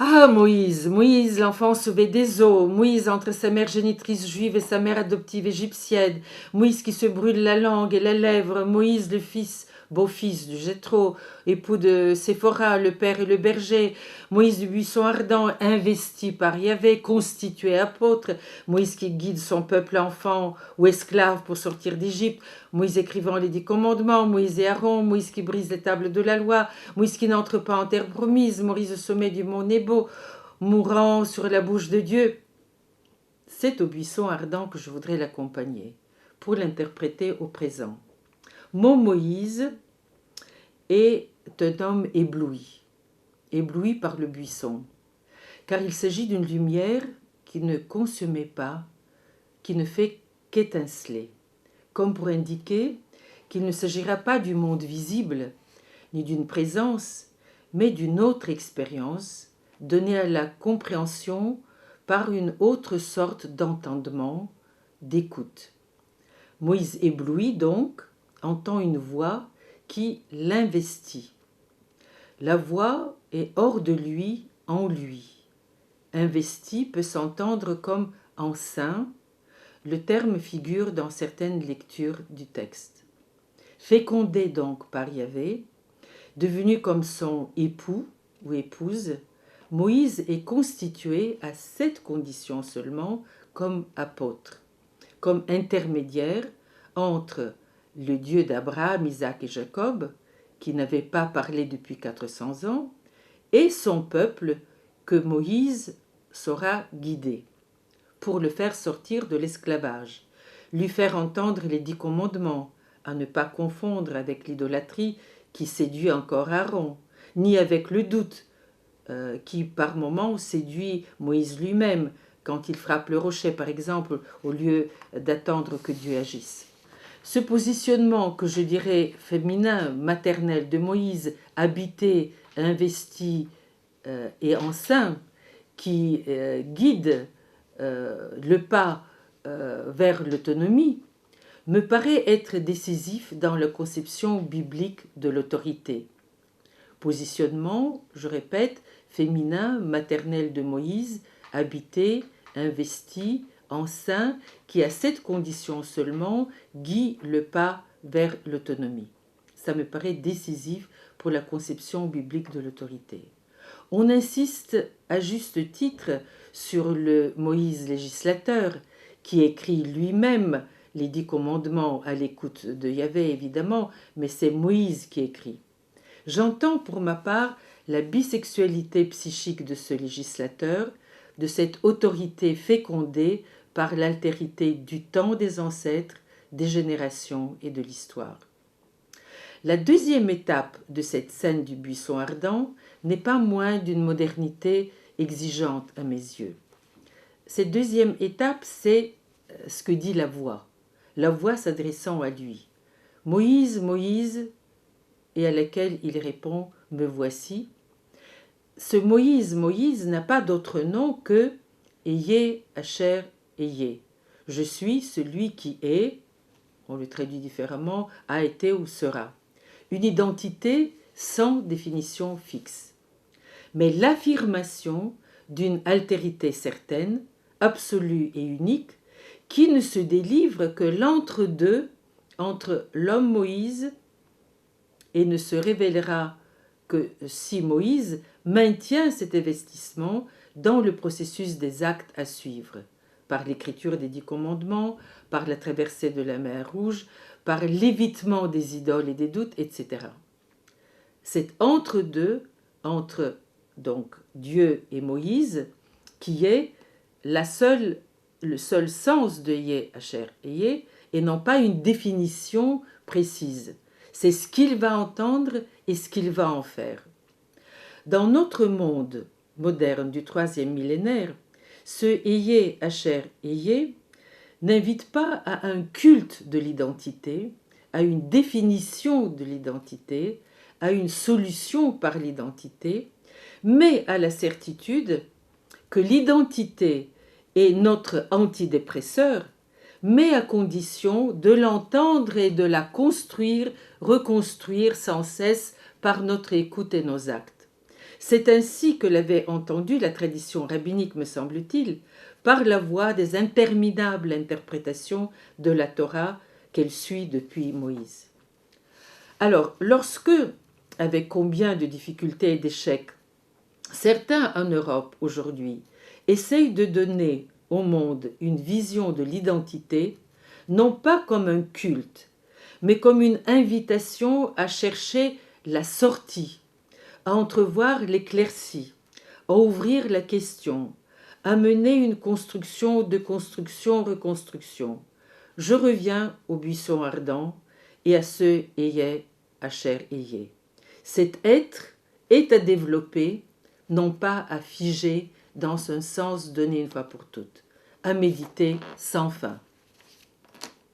Ah, Moïse, Moïse, l'enfant sauvé des eaux, Moïse entre sa mère génitrice juive et sa mère adoptive égyptienne, Moïse qui se brûle la langue et les lèvres, Moïse le fils, beau-fils du Jéthro, époux de Séphora, le père et le berger, Moïse du buisson ardent, investi par Yahvé, constitué apôtre, Moïse qui guide son peuple enfant ou esclave pour sortir d'Égypte, Moïse écrivant les 10 commandements, Moïse et Aaron, Moïse qui brise les tables de la loi, Moïse qui n'entre pas en terre promise, Moïse au sommet du mont Nebo, mourant sur la bouche de Dieu. C'est au buisson ardent que je voudrais l'accompagner, pour l'interpréter au présent. Mon Moïse est un homme ébloui, ébloui par le buisson, car il s'agit d'une lumière qui ne consumait pas, qui ne fait qu'étinceler, comme pour indiquer qu'il ne s'agira pas du monde visible, ni d'une présence, mais d'une autre expérience donnée à la compréhension par une autre sorte d'entendement, d'écoute. Moïse ébloui donc entend une voix qui l'investit. La voix est hors de lui, en lui. Investi peut s'entendre comme enceint. Le terme figure dans certaines lectures du texte. Fécondé donc par Yahvé, devenu comme son époux ou épouse, Moïse est constitué à cette condition seulement comme apôtre, comme intermédiaire entre le Dieu d'Abraham, Isaac et Jacob, qui n'avait pas parlé depuis 400 ans, et son peuple que Moïse saura guider, pour le faire sortir de l'esclavage, lui faire entendre les 10 commandements, à ne pas confondre avec l'idolâtrie qui séduit encore Aaron, ni avec le doute qui par moments séduit Moïse lui-même quand il frappe le rocher par exemple au lieu d'attendre que Dieu agisse. Ce positionnement que je dirais féminin, maternel de Moïse, habité, investi et enceint, qui guide le pas vers l'autonomie, me paraît être décisif dans la conception biblique de l'autorité. Positionnement, je répète, féminin, maternel de Moïse, habité, investi, enceint, qui à cette condition seulement guide le pas vers l'autonomie. Ça me paraît décisif pour la conception biblique de l'autorité. On insiste à juste titre sur le Moïse législateur, qui écrit lui-même les 10 commandements à l'écoute de Yahvé, évidemment, mais c'est Moïse qui écrit. J'entends pour ma part la bisexualité psychique de ce législateur, de cette autorité fécondée par l'altérité du temps des ancêtres, des générations et de l'histoire. La deuxième étape de cette scène du buisson ardent n'est pas moins d'une modernité exigeante à mes yeux. Cette deuxième étape, c'est ce que dit la voix s'adressant à lui. Moïse, Moïse, et à laquelle il répond « Me voici ». Ce Moïse, Moïse n'a pas d'autre nom que Eyé, Asher, Eyé. Je suis celui qui est, on le traduit différemment, a été ou sera. Une identité sans définition fixe. Mais l'affirmation d'une altérité certaine, absolue et unique, qui ne se délivre que l'entre-deux entre l'homme Moïse et ne se révélera que si Moïse maintient cet investissement dans le processus des actes à suivre, par l'écriture des 10 commandements, par la traversée de la mer Rouge, par l'évitement des idoles et des doutes, etc. C'est entre-deux, entre donc Dieu et Moïse, qui est le seul sens de Yé, Asher et Yé, et non pas une définition précise. C'est ce qu'il va entendre et ce qu'il va en faire. Dans notre monde moderne du 3e millénaire, ce Eyé, Asher, Eyé n'invite pas à un culte de l'identité, à une définition de l'identité, à une solution par l'identité, mais à la certitude que l'identité est notre antidépresseur, mais à condition de l'entendre et de la construire, reconstruire sans cesse par notre écoute et nos actes. C'est ainsi que l'avait entendu la tradition rabbinique, me semble-t-il, par la voie des interminables interprétations de la Torah qu'elle suit depuis Moïse. Alors, lorsque, avec combien de difficultés et d'échecs, certains en Europe aujourd'hui essayent de donner au monde une vision de l'identité, non pas comme un culte, mais comme une invitation à chercher la sortie, à entrevoir l'éclaircie, à ouvrir la question, à mener une construction de construction-reconstruction. Je reviens au buisson ardent et à ce ayez, Asher ayez. Cet être est à développer, non pas à figer dans un sens donné une fois pour toutes, à méditer sans fin.